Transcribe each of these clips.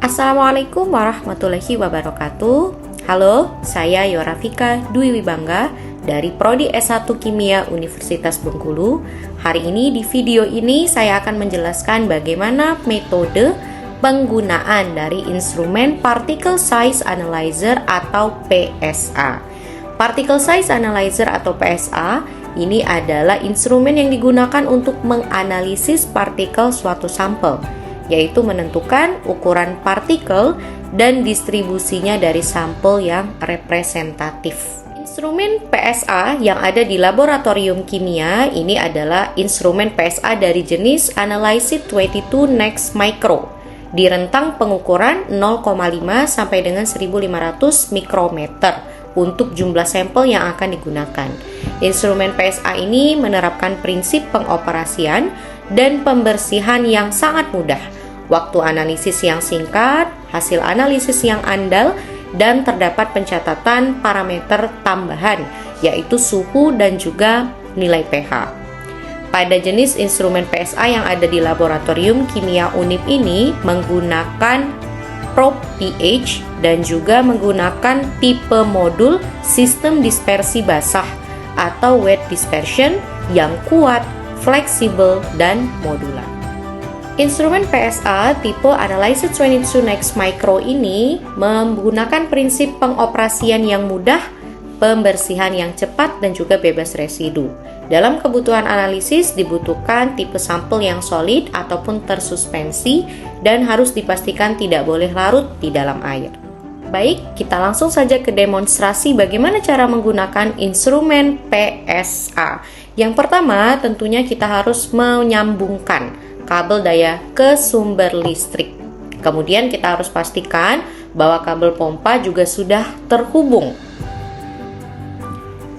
Assalamualaikum warahmatullahi wabarakatuh. Halo, saya Yorafika Dwi Wibangga dari Prodi S1 Kimia Universitas Bengkulu. Hari ini di video ini saya akan menjelaskan bagaimana metode penggunaan dari instrumen Particle Size Analyzer atau PSA. Particle Size Analyzer atau PSA ini adalah instrumen yang digunakan untuk menganalisis partikel suatu sampel, yaitu menentukan ukuran partikel dan distribusinya dari sampel yang representatif. Instrumen PSA yang ada di laboratorium kimia ini adalah instrumen PSA dari jenis Analysit 22 Next Micro di rentang pengukuran 0,5 sampai dengan 1500 mikrometer untuk jumlah sampel yang akan digunakan. Instrumen PSA ini menerapkan prinsip pengoperasian dan pembersihan yang sangat mudah, waktu analisis yang singkat, hasil analisis yang andal, dan terdapat pencatatan parameter tambahan, yaitu suhu dan juga nilai pH. Pada jenis instrumen PSA yang ada di laboratorium kimia UNIP ini menggunakan probe pH dan juga menggunakan tipe modul sistem dispersi basah atau wet dispersion yang kuat, fleksibel, dan modular. Instrumen PSA tipe Analysit 22 Next Micro ini menggunakan prinsip pengoperasian yang mudah, pembersihan yang cepat, dan juga bebas residu. Dalam kebutuhan analisis dibutuhkan tipe sampel yang solid ataupun tersuspensi dan harus dipastikan tidak boleh larut di dalam air. Baik, kita langsung saja ke demonstrasi bagaimana cara menggunakan instrumen PSA. Yang pertama, tentunya kita harus menyambungkan kabel daya ke sumber listrik. Kemudian kita harus pastikan bahwa kabel pompa juga sudah terhubung.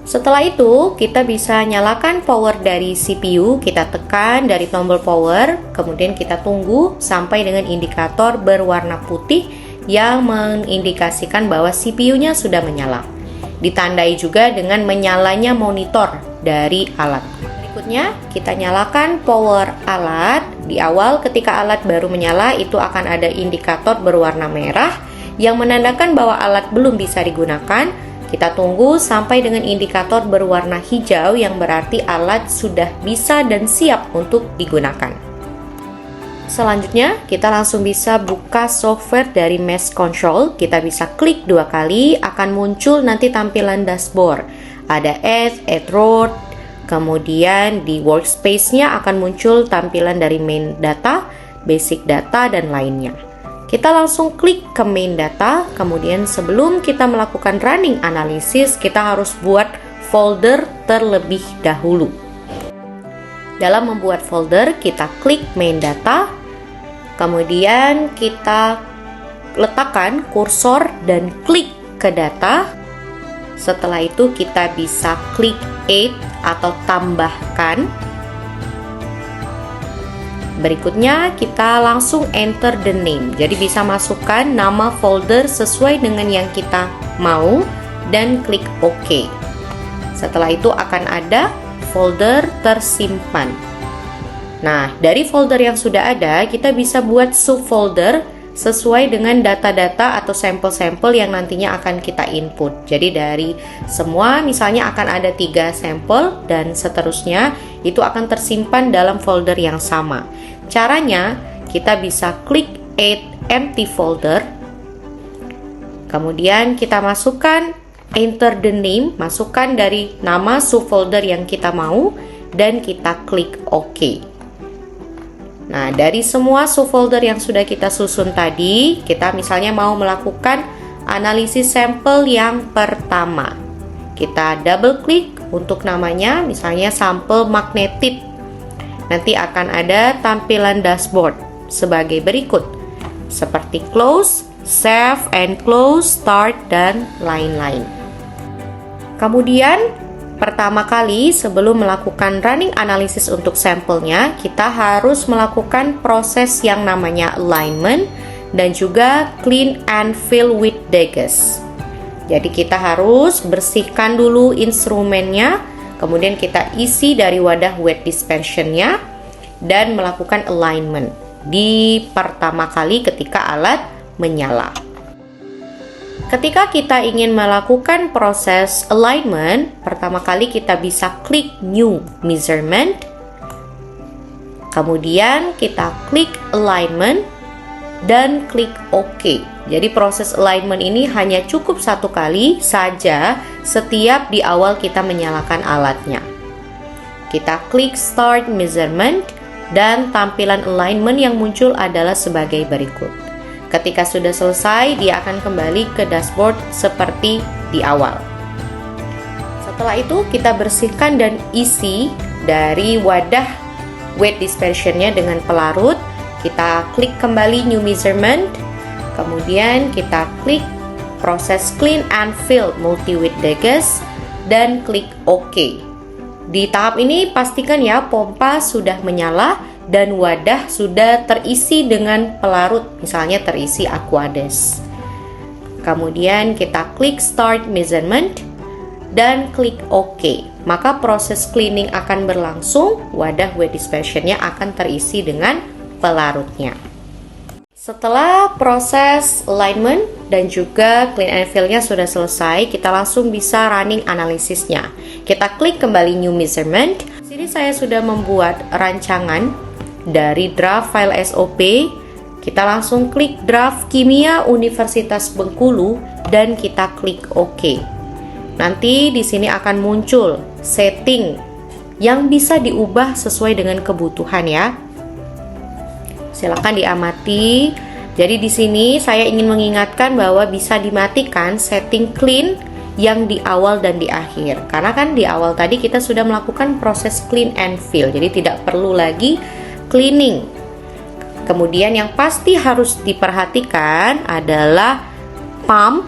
Setelah itu, kita bisa nyalakan power dari CPU, kita tekan dari tombol power, kemudian kita tunggu sampai dengan indikator berwarna putih yang mengindikasikan bahwa CPU-nya sudah menyala. Ditandai juga dengan menyalanya monitor dari alat. Berikutnya, kita nyalakan power alat. Di awal ketika alat baru menyala, itu akan ada indikator berwarna merah yang menandakan bahwa alat belum bisa digunakan. Kita tunggu sampai dengan indikator berwarna hijau yang berarti alat sudah bisa dan siap untuk digunakan. Selanjutnya, kita langsung bisa buka software dari Mesh Control. Kita bisa klik 2 kali, akan muncul nanti tampilan dashboard. Ada Add Road, kemudian di workspace-nya akan muncul tampilan dari main data, basic data, dan lainnya. Kita langsung klik ke main data, kemudian sebelum kita melakukan running analisis, kita harus buat folder terlebih dahulu. Dalam membuat folder, kita klik main data, kemudian kita letakkan kursor dan klik ke data. Setelah itu kita bisa klik add atau tambahkan. Berikutnya kita langsung enter the name. Jadi bisa masukkan nama folder sesuai dengan yang kita mau dan klik OK. Setelah itu akan ada folder tersimpan. Nah, dari folder yang sudah ada, kita bisa buat subfolder sesuai dengan data-data atau sampel-sampel yang nantinya akan kita input. Jadi dari semua misalnya akan ada 3 sampel dan seterusnya, itu akan tersimpan dalam folder yang sama. Caranya, kita bisa klik add empty folder, kemudian kita masukkan enter the name, masukkan dari nama subfolder yang kita mau, dan kita klik OK. Nah, dari semua subfolder yang sudah kita susun tadi, kita misalnya mau melakukan analisis sampel yang pertama. Kita double klik untuk namanya, misalnya sampel magnetit. Nanti akan ada tampilan dashboard sebagai berikut, seperti close, save and close, start, dan lain-lain. Kemudian, pertama kali sebelum melakukan running analysis untuk sampelnya, kita harus melakukan proses yang namanya alignment dan juga clean and fill with degas. Jadi kita harus bersihkan dulu instrumennya, kemudian kita isi dari wadah wet dispersionnya dan melakukan alignment di pertama kali ketika alat menyala. Ketika kita ingin melakukan proses alignment, pertama kali kita bisa klik New Measurement, kemudian kita klik Alignment, dan klik OK. Jadi proses alignment ini hanya cukup satu kali saja setiap di awal kita menyalakan alatnya. Kita klik Start Measurement dan tampilan alignment yang muncul adalah sebagai berikut. Ketika sudah selesai, dia akan kembali ke dashboard seperti di awal. Setelah itu kita bersihkan dan isi dari wadah weight dispersionnya dengan pelarut. Kita klik kembali New Measurement, kemudian kita klik proses Clean and Fill Multi-Weight Degas dan klik OK. Di tahap ini pastikan ya pompa sudah menyala dan wadah sudah terisi dengan pelarut, misalnya terisi Aquades. Kemudian kita klik Start Measurement dan klik OK. Maka proses cleaning akan berlangsung, wadah weight dispersionnya akan terisi dengan pelarutnya. Setelah proses alignment dan juga clean and fill-nya sudah selesai, kita langsung bisa running analisisnya. Kita klik kembali New Measurement. Di sini saya sudah membuat rancangan dari draft file SOP. Kita langsung klik draft Kimia Universitas Bengkulu dan kita klik OK. Nanti di sini akan muncul setting yang bisa diubah sesuai dengan kebutuhan ya. Silakan diamati. Jadi di sini saya ingin mengingatkan bahwa bisa dimatikan setting clean yang di awal dan di akhir. Karena kan di awal tadi kita sudah melakukan proses clean and fill. Jadi tidak perlu lagi cleaning. Kemudian yang pasti harus diperhatikan adalah pump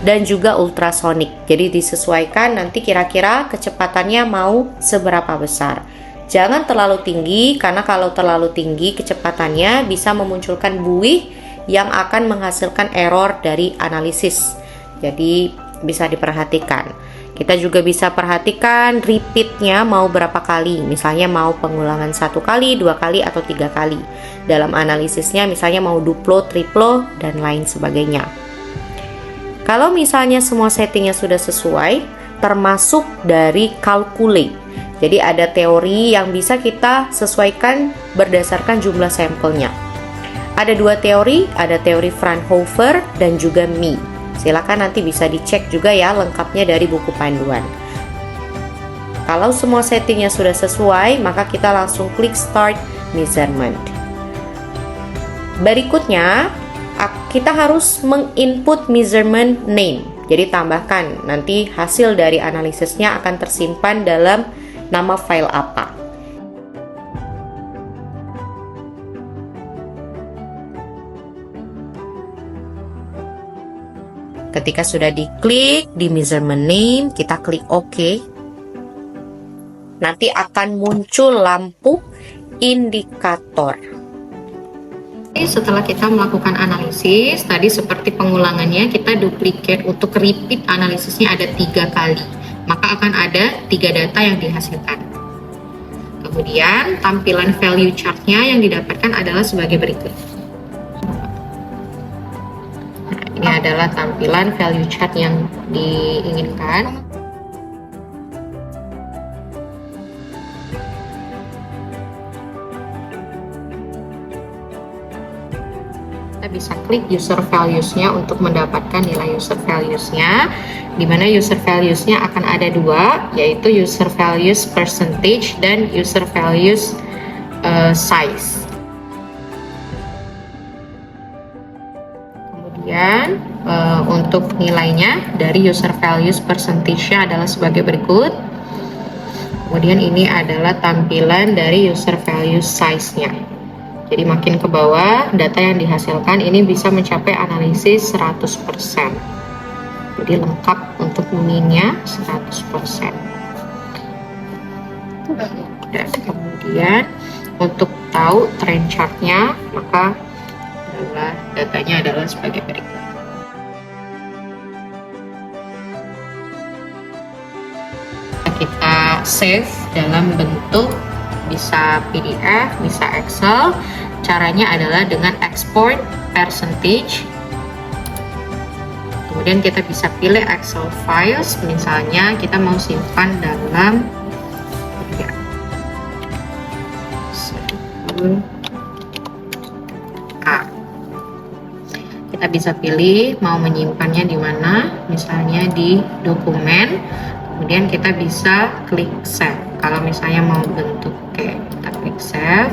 dan juga ultrasonic. Jadi disesuaikan nanti kira-kira kecepatannya mau seberapa besar. Jangan terlalu tinggi, karena kalau terlalu tinggi kecepatannya bisa memunculkan buih yang akan menghasilkan error dari analisis. Jadi bisa diperhatikan. Kita juga bisa perhatikan repeatnya mau berapa kali. Misalnya mau pengulangan 1 kali, 2 kali, atau 3 kali. Dalam analisisnya misalnya mau duplo, triplo, dan lain sebagainya. Kalau misalnya semua settingnya sudah sesuai, termasuk dari calculate. Jadi ada teori yang bisa kita sesuaikan berdasarkan jumlah sampelnya. Ada 2 teori, ada teori Fraunhofer dan juga Mee. Silakan nanti bisa dicek juga ya lengkapnya dari buku panduan. Kalau semua settingnya sudah sesuai, maka kita langsung klik Start Measurement. Berikutnya, kita harus menginput measurement name. Jadi tambahkan, nanti hasil dari analisisnya akan tersimpan dalam nama file apa. Ketika sudah diklik di measurement name, kita klik OK. Nanti akan muncul lampu indikator. Setelah kita melakukan analisis, tadi seperti pengulangannya, kita duplicate untuk repeat analisisnya ada 3 kali. Maka akan ada 3 data yang dihasilkan. Kemudian tampilan value chart-nya yang didapatkan adalah sebagai berikut. Nah, ini adalah tampilan value chart yang diinginkan. Kita bisa klik user values-nya untuk mendapatkan nilai user values-nya, di mana user values-nya akan ada 2, yaitu user values percentage dan user values size. Kemudian untuk nilainya dari user values percentage-nya adalah sebagai berikut. Kemudian ini adalah tampilan dari user values size-nya. Jadi makin ke bawah, data yang dihasilkan ini bisa mencapai analisis 100%. Jadi lengkap untuk min-nya 100%. Dan kemudian untuk tahu trend chart-nya, maka datanya adalah sebagai berikut. Kita save dalam bentuk bisa PDF, bisa Excel. Caranya adalah dengan export percentage Kemudian kita bisa pilih Excel files, misalnya kita mau simpan dalam ya, A. Kita bisa pilih mau menyimpannya di mana, misalnya di dokumen. Kemudian kita bisa klik save. Kalau misalnya mau bentuk kayak kita klik save,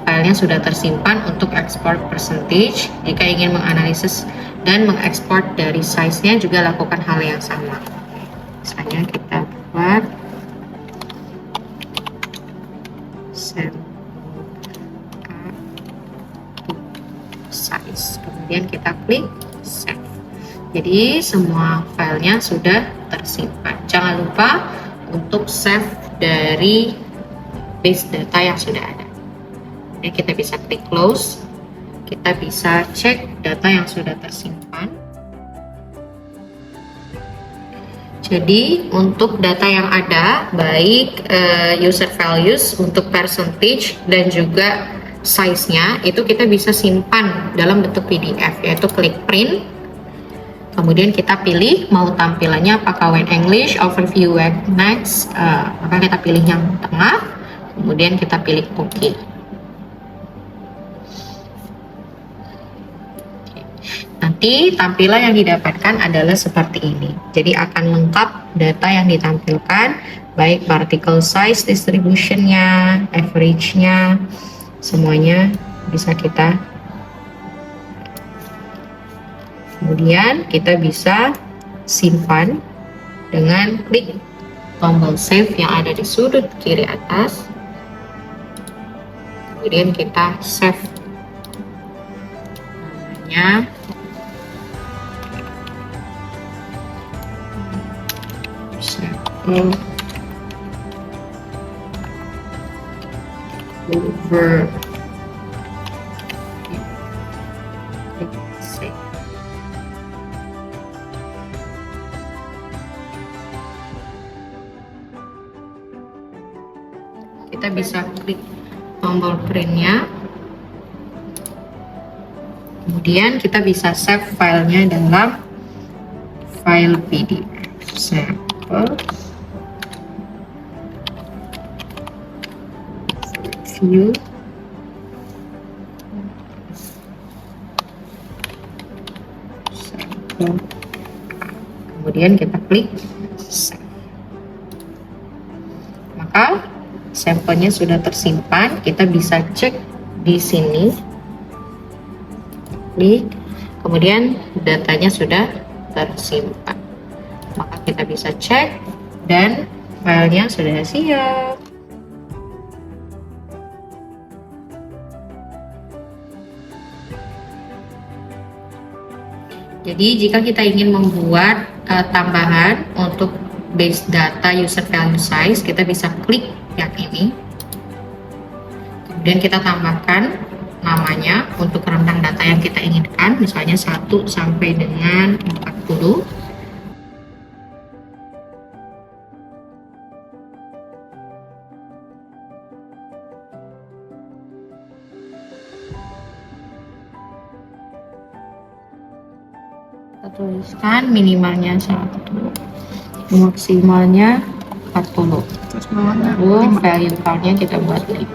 filenya sudah tersimpan untuk export percentage. Jika ingin menganalisis dan mengekspor dari size-nya juga lakukan hal yang sama. Misalnya kita buat sampel size, kemudian kita klik save. Jadi semua filenya sudah tersimpan. Jangan lupa untuk save dari base data yang sudah ada. Jadi kita bisa klik close. Kita bisa cek data yang sudah tersimpan. Jadi untuk data yang ada, baik user values untuk percentage dan juga size-nya, itu kita bisa simpan dalam bentuk PDF, yaitu klik print. Kemudian kita pilih mau tampilannya apakah when English, overview, web, next, maka kita pilih yang tengah. Kemudian kita pilih OK. Nanti tampilan yang didapatkan adalah seperti ini. Jadi akan lengkap data yang ditampilkan, baik particle size, distribution-nya, average-nya, semuanya bisa kita. Kemudian kita bisa simpan dengan klik tombol save yang ada di sudut kiri atas. Kemudian kita save namanya. Over kita bisa klik tombol printnya, kemudian kita bisa save filenya dalam file PDF sampel view. Kemudian kita klik save. Maka sampelnya sudah tersimpan. Kita bisa cek di sini, klik, kemudian datanya sudah tersimpan. Maka kita bisa cek dan filenya sudah siap. Jadi jika kita ingin membuat tambahan untuk base data user value size, kita bisa klik yang ini. Kemudian kita tambahkan namanya untuk rentang data yang kita inginkan, misalnya 1 sampai dengan 40. Kita tuliskan minimalnya 1, maksimalnya 40. Lalu value count-nya kita buat 5.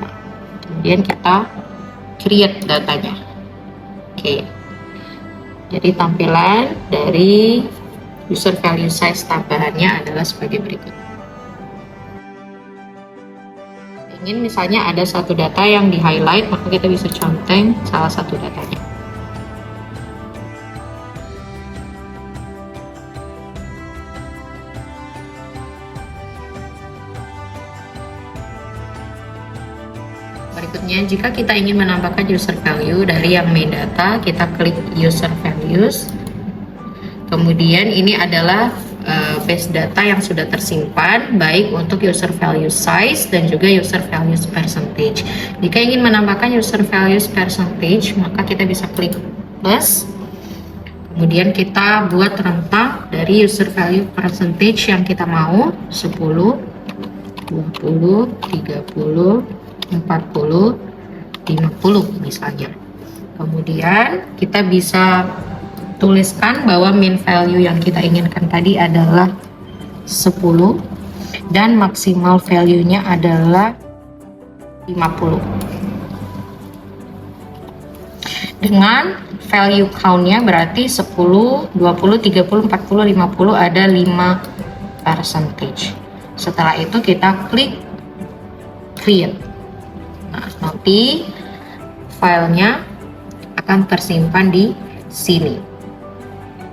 Kemudian kita create datanya. Oke. Jadi tampilan dari user value size tambahannya adalah sebagai berikut. Ingin misalnya ada satu data yang di highlight, maka kita bisa conteng salah satu datanya. Berikutnya, jika kita ingin menambahkan user value dari yang main data, kita klik user values. Kemudian ini adalah base data yang sudah tersimpan, baik untuk user value size dan juga user values percentage. Jika ingin menambahkan user values percentage, maka kita bisa klik plus. Kemudian kita buat rentang dari user value percentage yang kita mau, 10, 20, 30, 40, 50 misalnya. Kemudian kita bisa tuliskan bahwa min value yang kita inginkan tadi adalah 10 dan maksimal value-nya adalah 50. Dengan value count-nya berarti 10, 20, 30, 40, 50 ada 5%. Setelah itu kita klik create. Nah, nanti filenya akan tersimpan di sini.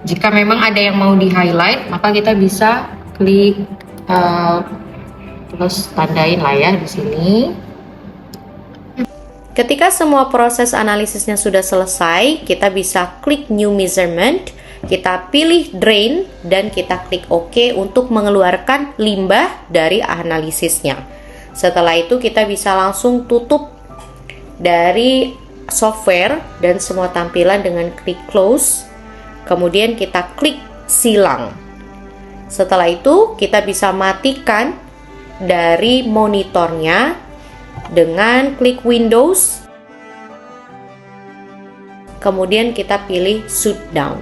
Jika memang ada yang mau di highlight, maka kita bisa klik terus tandain lah ya di sini. Ketika semua proses analisisnya sudah selesai, kita bisa klik new measurement, kita pilih drain, dan kita klik OK untuk mengeluarkan limbah dari analisisnya. Setelah itu kita bisa langsung tutup dari software dan semua tampilan dengan klik close. Kemudian kita klik silang. Setelah itu kita bisa matikan dari monitornya dengan klik Windows, kemudian kita pilih shutdown.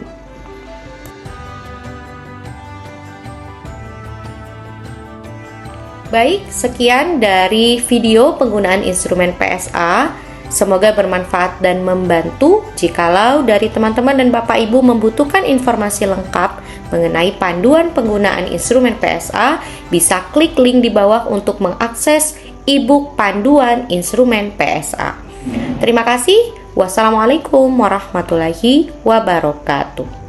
Baik, sekian dari video penggunaan instrumen PSA. Semoga bermanfaat dan membantu. Jikalau dari teman-teman dan Bapak Ibu membutuhkan informasi lengkap mengenai panduan penggunaan instrumen PSA, bisa klik link di bawah untuk mengakses e-book panduan instrumen PSA. Terima kasih. Wassalamualaikum warahmatullahi wabarakatuh.